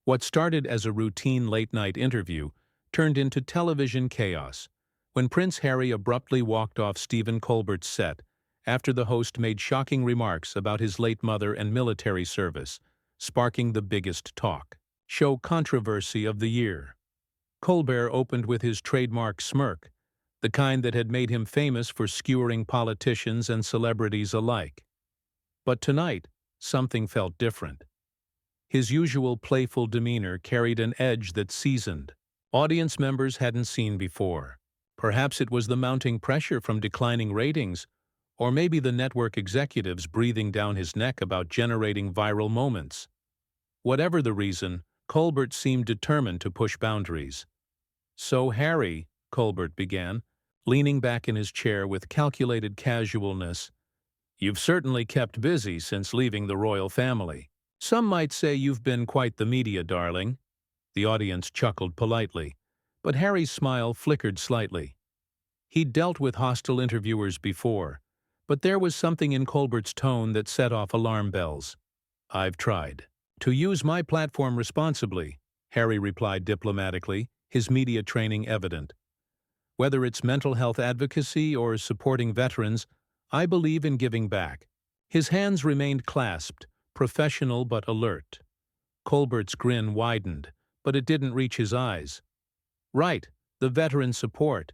What started as a routine late-night interview turned into television chaos when Prince Harry abruptly walked off Stephen Colbert's set after the host made shocking remarks about his late mother and military service, sparking the biggest talk show controversy of the year. Colbert opened with his trademark smirk, the kind that had made him famous for skewering politicians and celebrities alike. But tonight, something felt different. His usual playful demeanor carried an edge that seasoned audience members hadn't seen before. Perhaps it was the mounting pressure from declining ratings, or maybe the network executives breathing down his neck about generating viral moments. Whatever the reason, Colbert seemed determined to push boundaries. "So, Harry," Colbert began, leaning back in his chair with calculated casualness, "you've certainly kept busy since leaving the royal family. Some might say you've been quite the media darling." The audience chuckled politely, but Harry's smile flickered slightly. He'd dealt with hostile interviewers before, but there was something in Colbert's tone that set off alarm bells. "I've tried to use my platform responsibly," Harry replied diplomatically, his media training evident. "Whether it's mental health advocacy or supporting veterans, I believe in giving back." His hands remained clasped, professional but alert. Colbert's grin widened, but it didn't reach his eyes. "Right, the veteran support.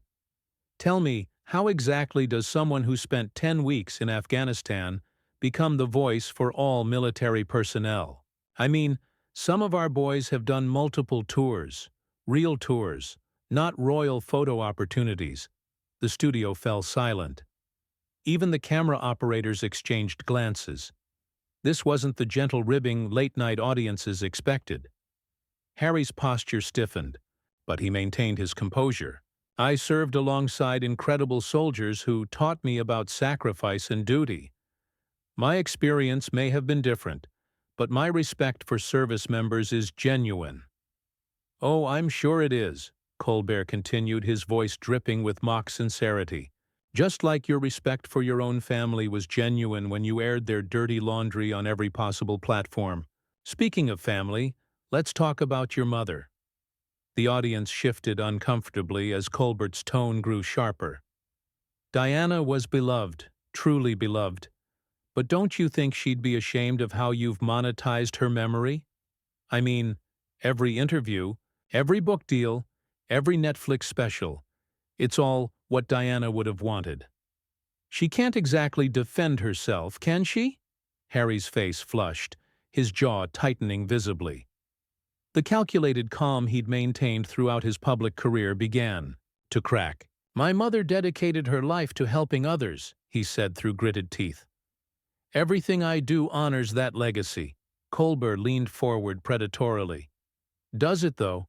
Tell me, how exactly does someone who spent 10 weeks in Afghanistan become the voice for all military personnel? I mean, some of our boys have done multiple tours, real tours, not royal photo opportunities." The studio fell silent. Even the camera operators exchanged glances. This wasn't the gentle ribbing late-night audiences expected. Harry's posture stiffened, but he maintained his composure. "I served alongside incredible soldiers who taught me about sacrifice and duty. My experience may have been different, but my respect for service members is genuine." "Oh, I'm sure it is," Colbert continued, his voice dripping with mock sincerity. "Just like your respect for your own family was genuine when you aired their dirty laundry on every possible platform. Speaking of family, let's talk about your mother." The audience shifted uncomfortably as Colbert's tone grew sharper. "Diana was beloved, truly beloved. But don't you think she'd be ashamed of how you've monetized her memory? I mean, every interview, every book deal, every Netflix special. It's all what Diana would have wanted. She can't exactly defend herself, can she?" Harry's face flushed, his jaw tightening visibly. The calculated calm he'd maintained throughout his public career began to crack. "My mother dedicated her life to helping others," he said through gritted teeth. "Everything I do honors that legacy." Colbert leaned forward predatorily. "Does it, though?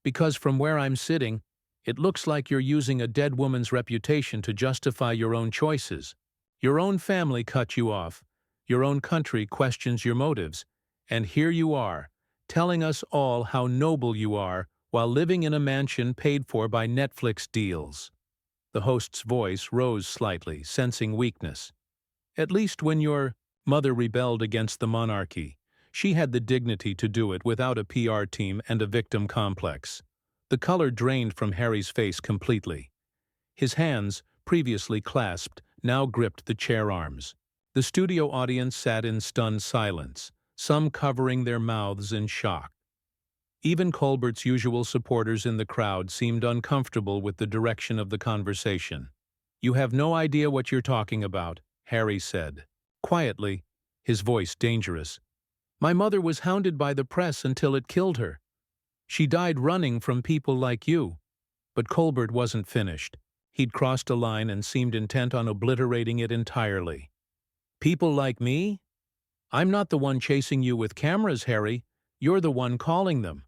Because from where I'm sitting, it looks like you're using a dead woman's reputation to justify your own choices. Your own family cut you off, your own country questions your motives, and here you are, telling us all how noble you are while living in a mansion paid for by Netflix deals." The host's voice rose slightly, sensing weakness. "At least when your mother rebelled against the monarchy, she had the dignity to do it without a PR team and a victim complex." The color drained from Harry's face completely. His hands, previously clasped, now gripped the chair arms. The studio audience sat in stunned silence, some covering their mouths in shock. Even Colbert's usual supporters in the crowd seemed uncomfortable with the direction of the conversation. "You have no idea what you're talking about," Harry said, quietly, his voice dangerous. "My mother was hounded by the press until it killed her. She died running from people like you." But Colbert wasn't finished. He'd crossed a line and seemed intent on obliterating it entirely. "People like me? I'm not the one chasing you with cameras, Harry. You're the one calling them.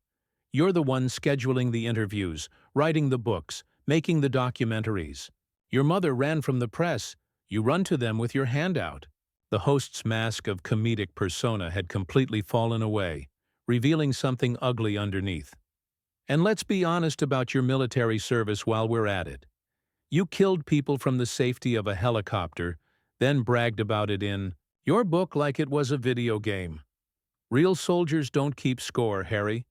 You're the one scheduling the interviews, writing the books, making the documentaries. Your mother ran from the press. You run to them with your hand out." The host's mask of comedic persona had completely fallen away, revealing something ugly underneath. "And let's be honest about your military service while we're at it. You killed people from the safety of a helicopter, then bragged about it in your book like it was a video game. Real soldiers don't keep score, Harry.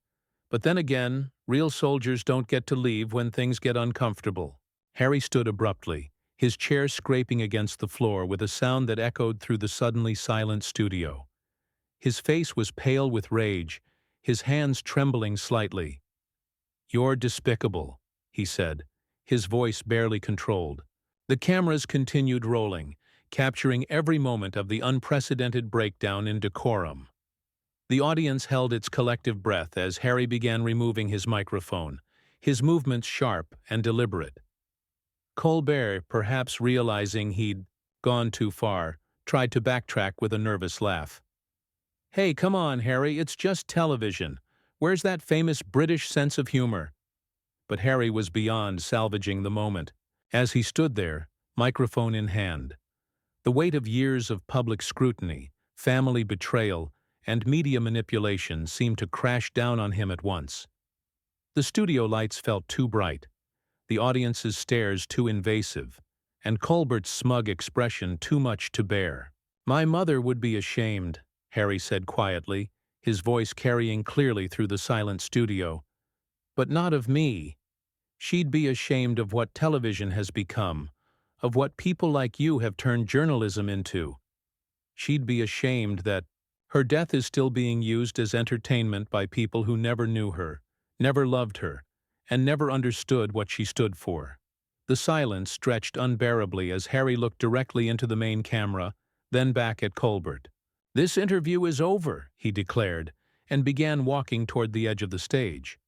But then again, real soldiers don't get to leave when things get uncomfortable. Harry stood abruptly, his chair scraping against the floor with a sound that echoed through the suddenly silent studio. His face was pale with rage, his hands trembling slightly. "You're despicable," he said, his voice barely controlled. The cameras continued rolling, capturing every moment of the unprecedented breakdown in decorum. The audience held its collective breath as Harry began removing his microphone, his movements sharp and deliberate. Colbert, perhaps realizing he'd gone too far, tried to backtrack with a nervous laugh. "Hey, come on, Harry, it's just television. Where's that famous British sense of humor?" But Harry was beyond salvaging the moment. As he stood there, microphone in hand, the weight of years of public scrutiny, family betrayal, and media manipulation seemed to crash down on him at once. The studio lights felt too bright, the audience's stares too invasive, and Colbert's smug expression too much to bear. "My mother would be ashamed," Harry said quietly, his voice carrying clearly through the silent studio. "But not of me. She'd be ashamed of what television has become, of what people like you have turned journalism into. She'd be ashamed that her death is still being used as entertainment by people who never knew her, never loved her, and never understood what she stood for." The silence stretched unbearably as Harry looked directly into the main camera, then back at Colbert. "This interview is over," he declared, and began walking toward the edge of the stage.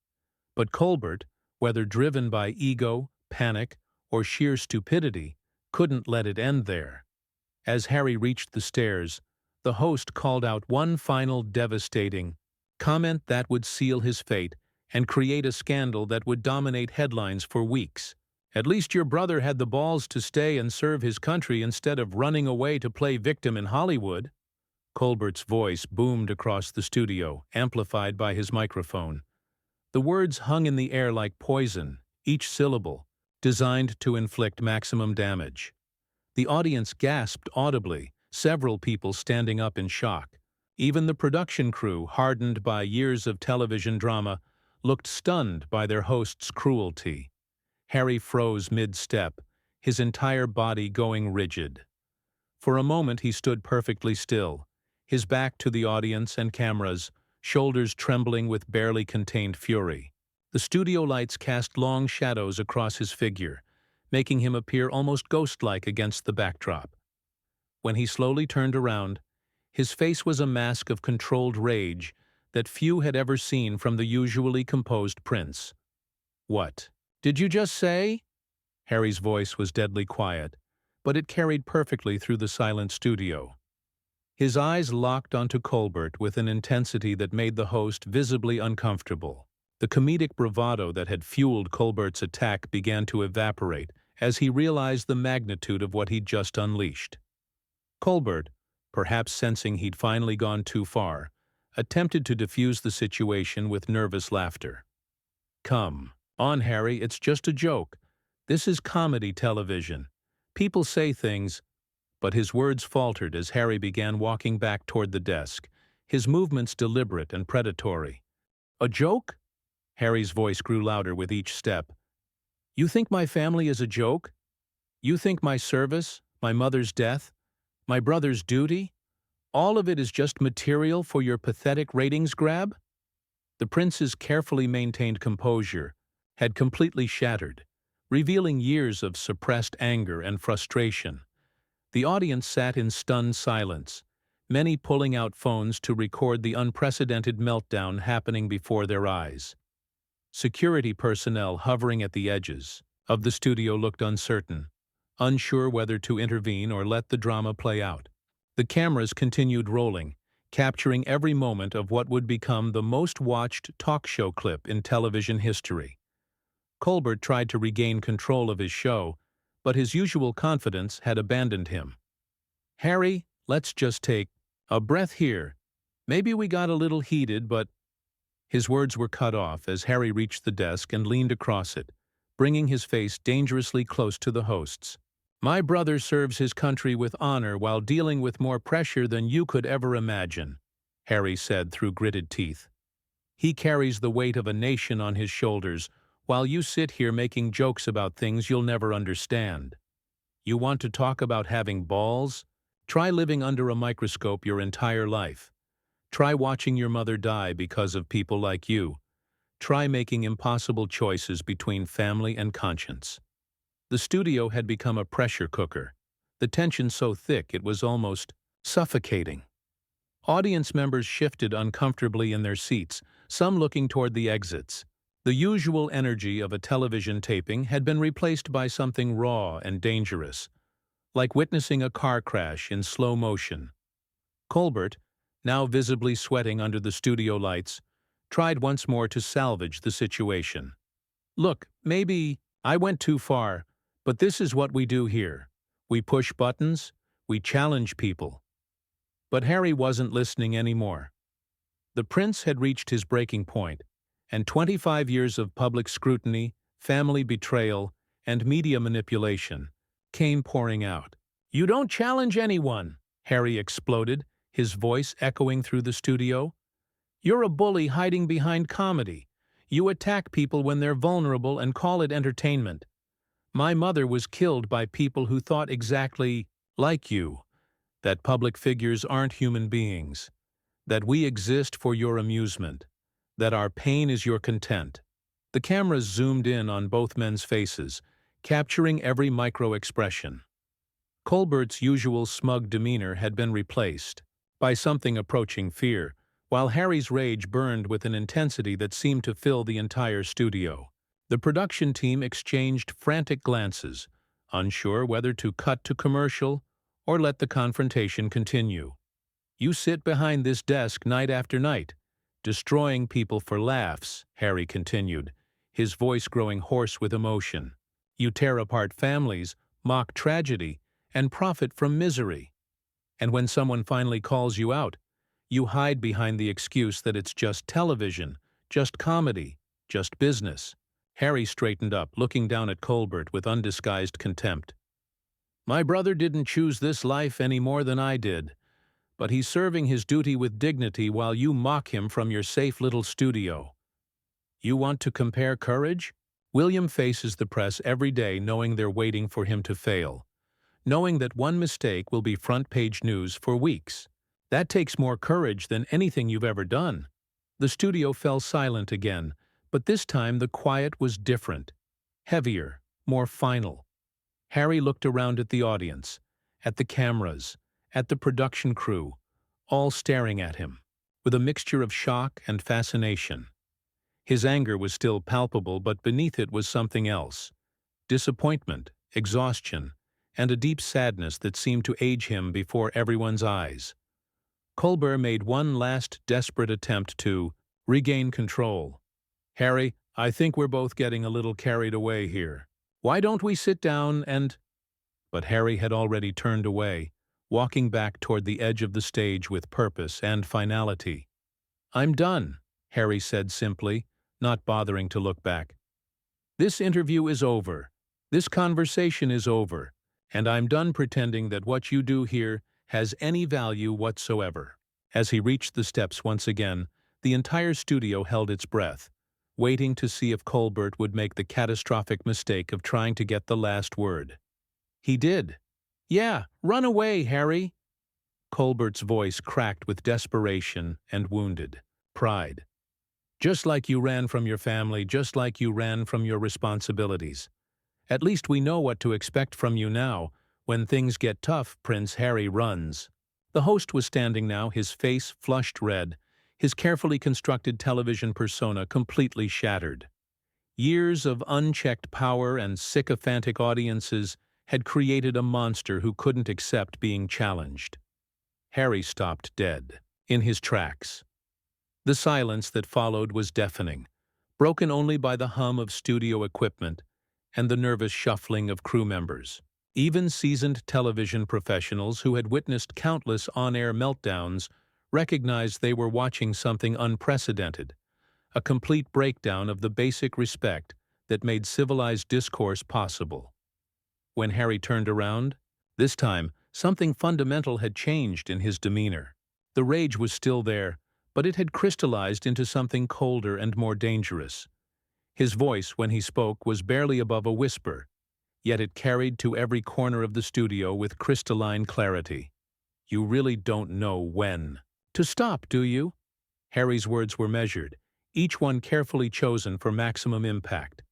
But Colbert, whether driven by ego, panic, or sheer stupidity, couldn't let it end there. As Harry reached the stairs, the host called out one final devastating comment that would seal his fate and create a scandal that would dominate headlines for weeks. "At least your brother had the balls to stay and serve his country instead of running away to play victim in Hollywood." Colbert's voice boomed across the studio, amplified by his microphone. The words hung in the air like poison, each syllable designed to inflict maximum damage. The audience gasped audibly, several people standing up in shock. Even the production crew, hardened by years of television drama, looked stunned by their host's cruelty. Harry froze mid-step, his entire body going rigid. For a moment he stood perfectly still, his back to the audience and cameras, shoulders trembling with barely contained fury. The studio lights cast long shadows across his figure, making him appear almost ghost-like against the backdrop. When he slowly turned around, his face was a mask of controlled rage that few had ever seen from the usually composed prince. "What did you just say?" Harry's voice was deadly quiet, but it carried perfectly through the silent studio. His eyes locked onto Colbert with an intensity that made the host visibly uncomfortable. The comedic bravado that had fueled Colbert's attack began to evaporate as he realized the magnitude of what he'd just unleashed. Colbert, perhaps sensing he'd finally gone too far, attempted to defuse the situation with nervous laughter. "Come on, Harry, it's just a joke. This is comedy television. People say things—" But his words faltered as Harry began walking back toward the desk, his movements deliberate and predatory. "A joke?" Harry's voice grew louder with each step. "You think my family is a joke? You think my service, my mother's death, my brother's duty, all of it is just material for your pathetic ratings grab?" The prince's carefully maintained composure had completely shattered, revealing years of suppressed anger and frustration. The audience sat in stunned silence, many pulling out phones to record the unprecedented meltdown happening before their eyes. Security personnel hovering at the edges of the studio looked uncertain, unsure whether to intervene or let the drama play out. The cameras continued rolling, capturing every moment of what would become the most watched talk show clip in television history. Colbert tried to regain control of his show, but his usual confidence had abandoned him. "Harry, let's just take a breath here. Maybe we got a little heated, but—" His words were cut off as Harry reached the desk and leaned across it, bringing his face dangerously close to the host's. "My brother serves his country with honor while dealing with more pressure than you could ever imagine." Harry said through gritted teeth. "He carries the weight of a nation on his shoulders, while you sit here making jokes about things you'll never understand. You want to talk about having balls? Try living under a microscope your entire life. Try watching your mother die because of people like you. Try making impossible choices between family and conscience." The studio had become a pressure cooker, the tension so thick it was almost suffocating. Audience members shifted uncomfortably in their seats, some looking toward the exits. The usual energy of a television taping had been replaced by something raw and dangerous, like witnessing a car crash in slow motion. Colbert, now visibly sweating under the studio lights, tried once more to salvage the situation. "Look, maybe I went too far, but this is what we do here. We push buttons, we challenge people." But Harry wasn't listening anymore. The prince had reached his breaking point, and 25 years of public scrutiny, family betrayal, and media manipulation came pouring out. "You don't challenge anyone," Harry exploded, his voice echoing through the studio. "You're a bully hiding behind comedy. You attack people when they're vulnerable and call it entertainment. My mother was killed by people who thought exactly like you, that public figures aren't human beings, that we exist for your amusement, that our pain is your content." The cameras zoomed in on both men's faces, capturing every micro-expression. Colbert's usual smug demeanor had been replaced by something approaching fear, while Harry's rage burned with an intensity that seemed to fill the entire studio. The production team exchanged frantic glances, unsure whether to cut to commercial or let the confrontation continue. "You sit behind this desk night after night, destroying people for laughs," Harry continued, his voice growing hoarse with emotion. "You tear apart families, mock tragedy, and profit from misery. And when someone finally calls you out, you hide behind the excuse that it's just television, just comedy, just business." Harry straightened up, looking down at Colbert with undisguised contempt. "My brother didn't choose this life any more than I did, but he's serving his duty with dignity while you mock him from your safe little studio. You want to compare courage? William faces the press every day knowing they're waiting for him to fail, knowing that one mistake will be front-page news for weeks. That takes more courage than anything you've ever done." The studio fell silent again, but this time the quiet was different, heavier, more final. Harry looked around at the audience, at the cameras, at the production crew, all staring at him, with a mixture of shock and fascination. His anger was still palpable, but beneath it was something else: disappointment, exhaustion, and a deep sadness that seemed to age him before everyone's eyes. Colbert made one last desperate attempt to regain control. "Harry, I think we're both getting a little carried away here. Why don't we sit down and—" But Harry had already turned away, walking back toward the edge of the stage with purpose and finality. "I'm done," Harry said simply, not bothering to look back. "This interview is over. This conversation is over, and I'm done pretending that what you do here has any value whatsoever." As he reached the steps once again, the entire studio held its breath, waiting to see if Colbert would make the catastrophic mistake of trying to get the last word. He did. "Yeah, run away, Harry." Colbert's voice cracked with desperation and wounded pride. "Just like you ran from your family, just like you ran from your responsibilities. At least we know what to expect from you now. When things get tough, Prince Harry runs." The host was standing now, his face flushed red, his carefully constructed television persona completely shattered. Years of unchecked power and sycophantic audiences had created a monster who couldn't accept being challenged. Harry stopped dead, in his tracks. The silence that followed was deafening, broken only by the hum of studio equipment and the nervous shuffling of crew members. Even seasoned television professionals who had witnessed countless on-air meltdowns recognized they were watching something unprecedented, a complete breakdown of the basic respect that made civilized discourse possible. When Harry turned around, this time something fundamental had changed in his demeanor. The rage was still there, but it had crystallized into something colder and more dangerous. His voice, when he spoke, was barely above a whisper, yet it carried to every corner of the studio with crystalline clarity. "You really don't know when to stop, do you?" Harry's words were measured, each one carefully chosen for maximum impact.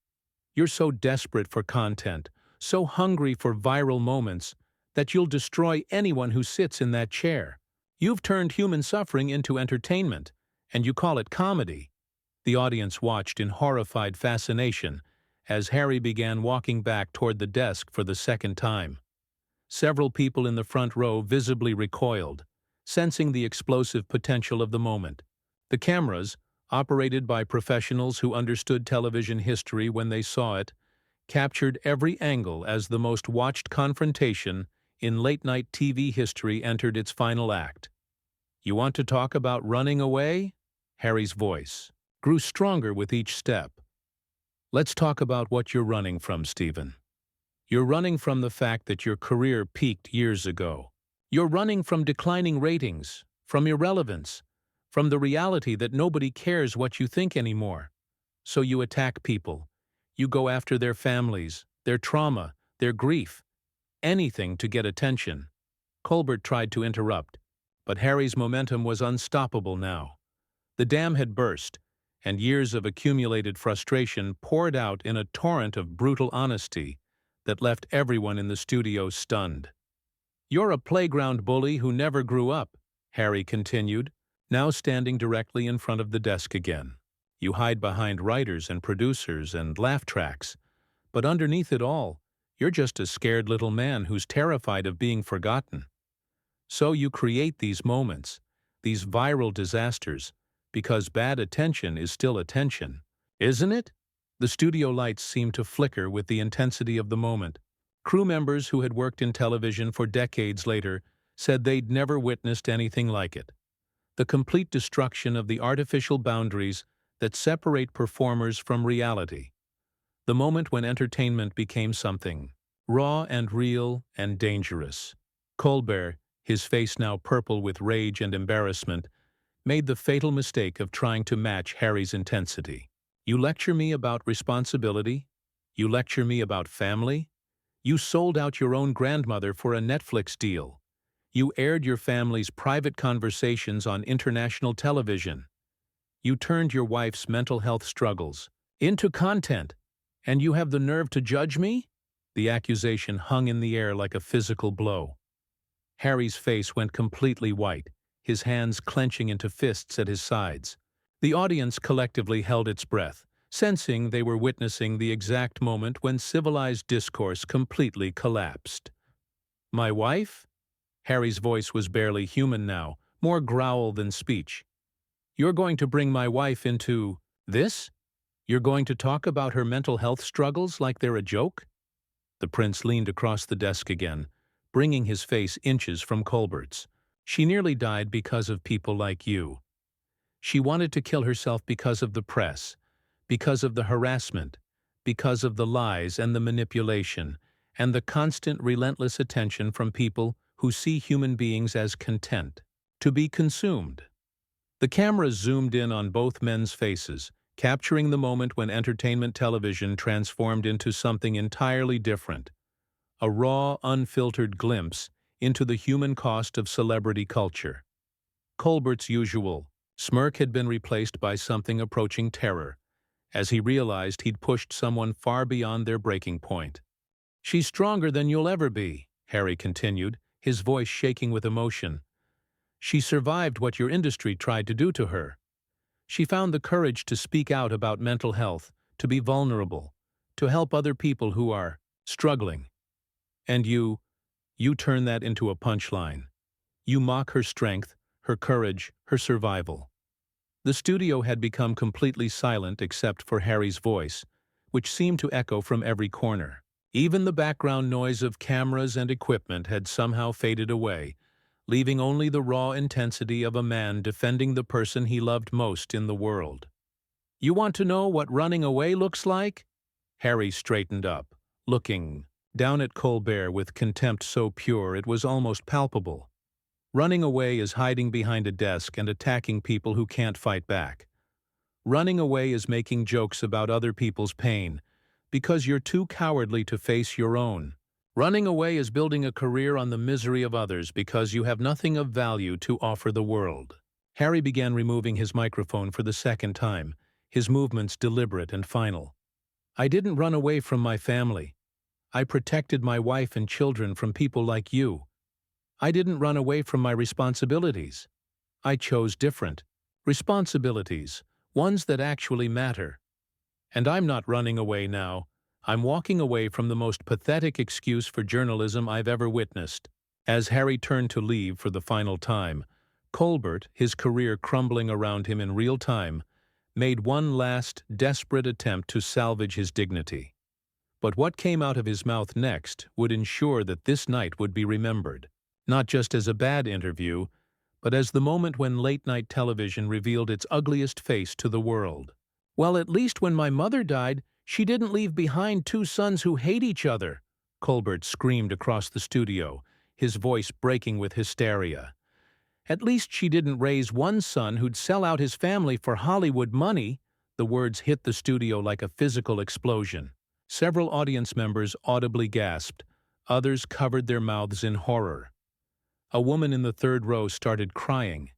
"You're so desperate for content, so hungry for viral moments, that you'll destroy anyone who sits in that chair. You've turned human suffering into entertainment, and you call it comedy." The audience watched in horrified fascination as Harry began walking back toward the desk for the second time. Several people in the front row visibly recoiled, sensing the explosive potential of the moment. The cameras, operated by professionals who understood television history when they saw it, captured every angle as the most watched confrontation in late-night TV history entered its final act. "You want to talk about running away?" Harry's voice grew stronger with each step. "Let's talk about what you're running from, Stephen. You're running from the fact that your career peaked years ago. You're running from declining ratings, from irrelevance, from the reality that nobody cares what you think anymore. So you attack people. You go after their families, their trauma, their grief, anything to get attention." Colbert tried to interrupt, but Harry's momentum was unstoppable now. The dam had burst, and years of accumulated frustration poured out in a torrent of brutal honesty that left everyone in the studio stunned. "You're a playground bully who never grew up," Harry continued, now standing directly in front of the desk again. "You hide behind writers and producers and laugh tracks, but underneath it all, you're just a scared little man who's terrified of being forgotten. So you create these moments, these viral disasters, because bad attention is still attention, isn't it?" The studio lights seemed to flicker with the intensity of the moment. Crew members who had worked in television for decades later said they'd never witnessed anything like it. The complete destruction of the artificial boundaries that separate performers from reality. The moment when entertainment became something raw and real and dangerous. Colbert, his face now purple with rage and embarrassment, made the fatal mistake of trying to match Harry's intensity. "You lecture me about responsibility? You lecture me about family? You sold out your own grandmother for a Netflix deal. You aired your family's private conversations on international television. You turned your wife's mental health struggles into content, and you have the nerve to judge me?" The accusation hung in the air like a physical blow. Harry's face went completely white, his hands clenching into fists at his sides. The audience collectively held its breath, sensing they were witnessing the exact moment when civilized discourse completely collapsed. "My wife?" Harry's voice was barely human now, more growl than speech. "You're going to bring my wife into this? You're going to talk about her mental health struggles like they're a joke?" The prince leaned across the desk again, bringing his face inches from Colbert's. "She nearly died because of people like you. She wanted to kill herself because of the press, because of the harassment, because of the lies and the manipulation, and the constant relentless attention from people who see human beings as content to be consumed." The cameras zoomed in on both men's faces, capturing the moment when entertainment television transformed into something entirely different. A raw, unfiltered glimpse into the human cost of celebrity culture. Colbert's usual smirk had been replaced by something approaching terror, as he realized he'd pushed someone far beyond their breaking point. "She's stronger than you'll ever be," Harry continued, his voice shaking with emotion. "She survived what your industry tried to do to her. She found the courage to speak out about mental health, to be vulnerable, to help other people who are struggling. And you turn that into a punchline. You mock her strength, her courage, her survival." The studio had become completely silent except for Harry's voice, which seemed to echo from every corner. Even the background noise of cameras and equipment had somehow faded away, leaving only the raw intensity of a man defending the person he loved most in the world. "You want to know what running away looks like?" Harry straightened up, looking down at Colbert with contempt so pure it was almost palpable. Running away is hiding behind a desk and attacking people who can't fight back. Running away is making jokes about other people's pain because you're too cowardly to face your own. Running away is building a career on the misery of others because you have nothing of value to offer the world. Harry began removing his microphone for the second time, his movements deliberate and final. I didn't run away from my family. I protected my wife and children from people like you. I didn't run away from my responsibilities. I chose different responsibilities, ones that actually matter. And I'm not running away now. I'm walking away from the most pathetic excuse for journalism I've ever witnessed. As Harry turned to leave for the final time, Colbert, his career crumbling around him in real time, made one last, desperate attempt to salvage his dignity. But what came out of his mouth next would ensure that this night would be remembered, not just as a bad interview, but as the moment when late-night television revealed its ugliest face to the world. "Well, at least when my mother died, she didn't leave behind two sons who hate each other," Colbert screamed across the studio, his voice breaking with hysteria. "At least she didn't raise one son who'd sell out his family for Hollywood money." The words hit the studio like a physical explosion. Several audience members audibly gasped. Others covered their mouths in horror. A woman in the third row started crying.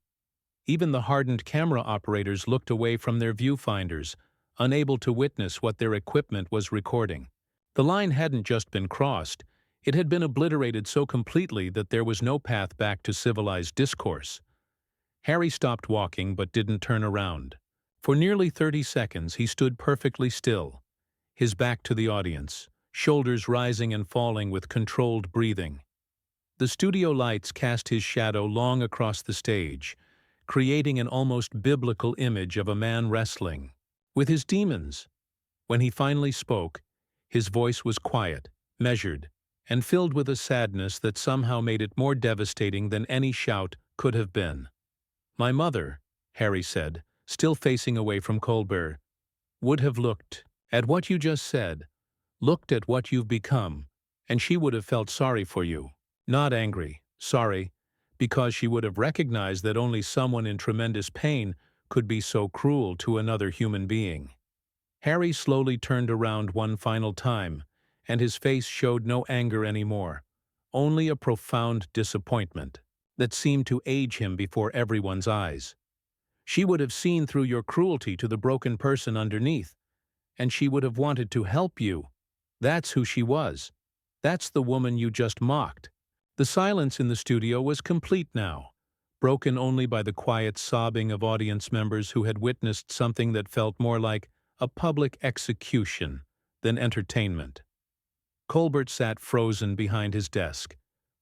Even the hardened camera operators looked away from their viewfinders, unable to witness what their equipment was recording. The line hadn't just been crossed, it had been obliterated so completely that there was no path back to civilized discourse. Harry stopped walking but didn't turn around. For nearly 30 seconds he stood perfectly still, his back to the audience, shoulders rising and falling with controlled breathing. The studio lights cast his shadow long across the stage, creating an almost biblical image of a man wrestling with his demons. When he finally spoke, his voice was quiet, measured, and filled with a sadness that somehow made it more devastating than any shout could have been. "My mother," Harry said, still facing away from Colbert, "would have looked at what you just said, looked at what you've become, and she would have felt sorry for you. Not angry, sorry, because she would have recognized that only someone in tremendous pain could be so cruel to another human being." Harry slowly turned around one final time, and his face showed no anger anymore, only a profound disappointment that seemed to age him before everyone's eyes. "She would have seen through your cruelty to the broken person underneath, and she would have wanted to help you. That's who she was. That's the woman you just mocked." The silence in the studio was complete now, broken only by the quiet sobbing of audience members who had witnessed something that felt more like a public execution than entertainment. Colbert sat frozen behind his desk,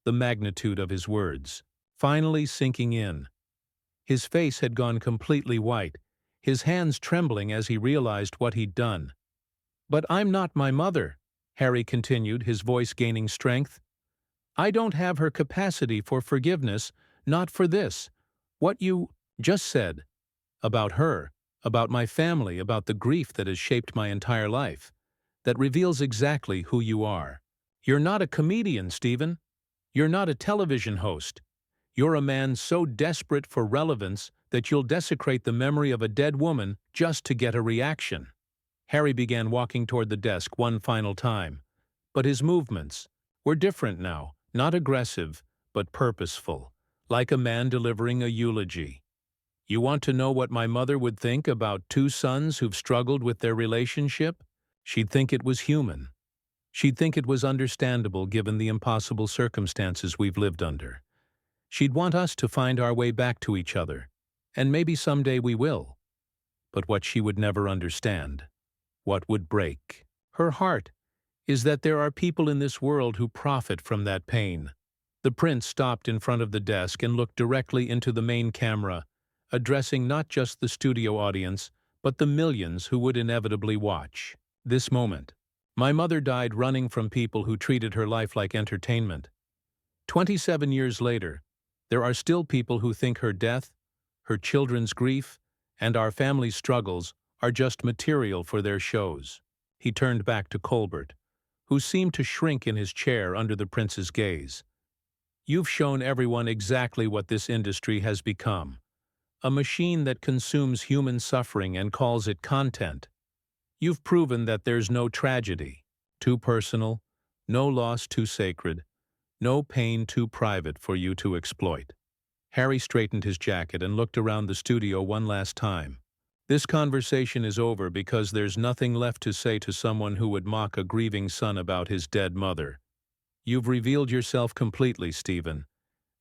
the magnitude of his words finally sinking in. His face had gone completely white, his hands trembling as he realized what he'd done. "But I'm not my mother," Harry continued, his voice gaining strength. "I don't have her capacity for forgiveness, not for this. What you just said about her, about my family, about the grief that has shaped my entire life, that reveals exactly who you are. You're not a comedian, Stephen. You're not a television host. You're a man so desperate for relevance that you'll desecrate the memory of a dead woman just to get a reaction." Harry began walking toward the desk one final time, but his movements were different now, not aggressive, but purposeful, like a man delivering a eulogy. "You want to know what my mother would think about two sons who've struggled with their relationship? She'd think it was human. She'd think it was understandable given the impossible circumstances we've lived under. She'd want us to find our way back to each other, and maybe someday we will. But what she would never understand, what would break her heart, is that there are people in this world who profit from that pain." The prince stopped in front of the desk and looked directly into the main camera, addressing not just the studio audience, but the millions who would inevitably watch this moment. "My mother died running from people who treated her life like entertainment. 27 years later, there are still people who think her death, her children's grief, and our family's struggles are just material for their shows." He turned back to Colbert, who seemed to shrink in his chair under the prince's gaze. You've shown everyone exactly what this industry has become. A machine that consumes human suffering and calls it content. You've proven that there's no tragedy too personal, no loss too sacred, no pain too private for you to exploit. Harry straightened his jacket and looked around the studio one last time. This conversation is over because there's nothing left to say to someone who would mock a grieving son about his dead mother. You've revealed yourself completely, Stephen,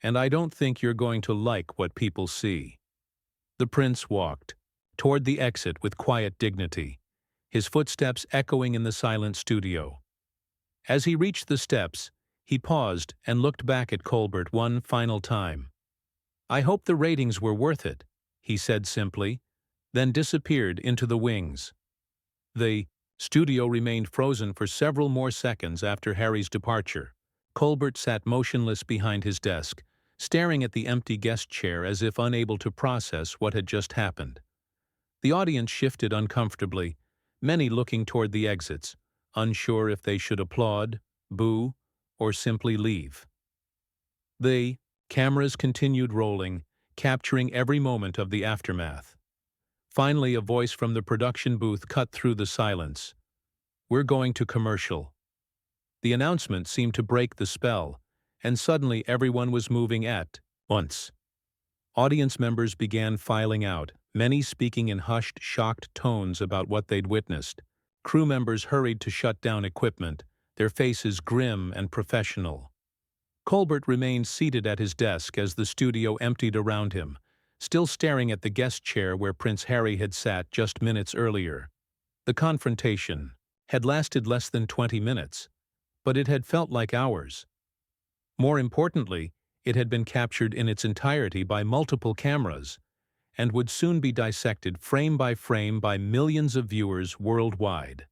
and I don't think you're going to like what people see. The prince walked toward the exit with quiet dignity, his footsteps echoing in the silent studio. As he reached the steps, he paused and looked back at Colbert one final time. "I hope the ratings were worth it," he said simply, then disappeared into the wings. The studio remained frozen for several more seconds after Harry's departure. Colbert sat motionless behind his desk, staring at the empty guest chair as if unable to process what had just happened. The audience shifted uncomfortably, many looking toward the exits, unsure if they should applaud, boo, or simply leave. The cameras continued rolling, capturing every moment of the aftermath. Finally, a voice from the production booth cut through the silence. "We're going to commercial." The announcement seemed to break the spell, and suddenly everyone was moving at once. Audience members began filing out, many speaking in hushed, shocked tones about what they'd witnessed. Crew members hurried to shut down equipment, their faces grim and professional. Colbert remained seated at his desk as the studio emptied around him, still staring at the guest chair where Prince Harry had sat just minutes earlier. The confrontation had lasted less than 20 minutes, but it had felt like hours. More importantly, it had been captured in its entirety by multiple cameras, and would soon be dissected frame by millions of viewers worldwide.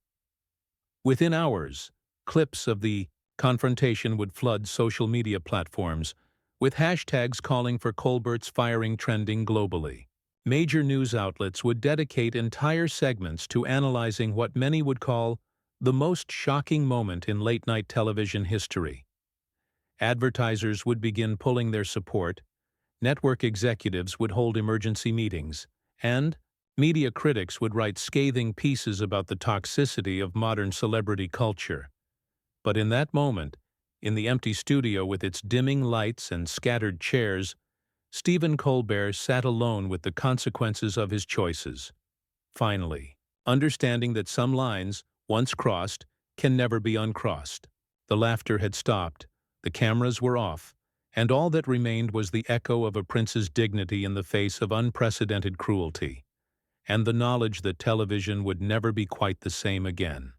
Within hours, clips of the confrontation would flood social media platforms, with hashtags calling for Colbert's firing trending globally. Major news outlets would dedicate entire segments to analyzing what many would call the most shocking moment in late-night television history. Advertisers would begin pulling their support, network executives would hold emergency meetings, and media critics would write scathing pieces about the toxicity of modern celebrity culture. But in that moment, in the empty studio with its dimming lights and scattered chairs, Stephen Colbert sat alone with the consequences of his choices. Finally, understanding that some lines, once crossed, can never be uncrossed. The laughter had stopped, the cameras were off, and all that remained was the echo of a prince's dignity in the face of unprecedented cruelty, and the knowledge that television would never be quite the same again.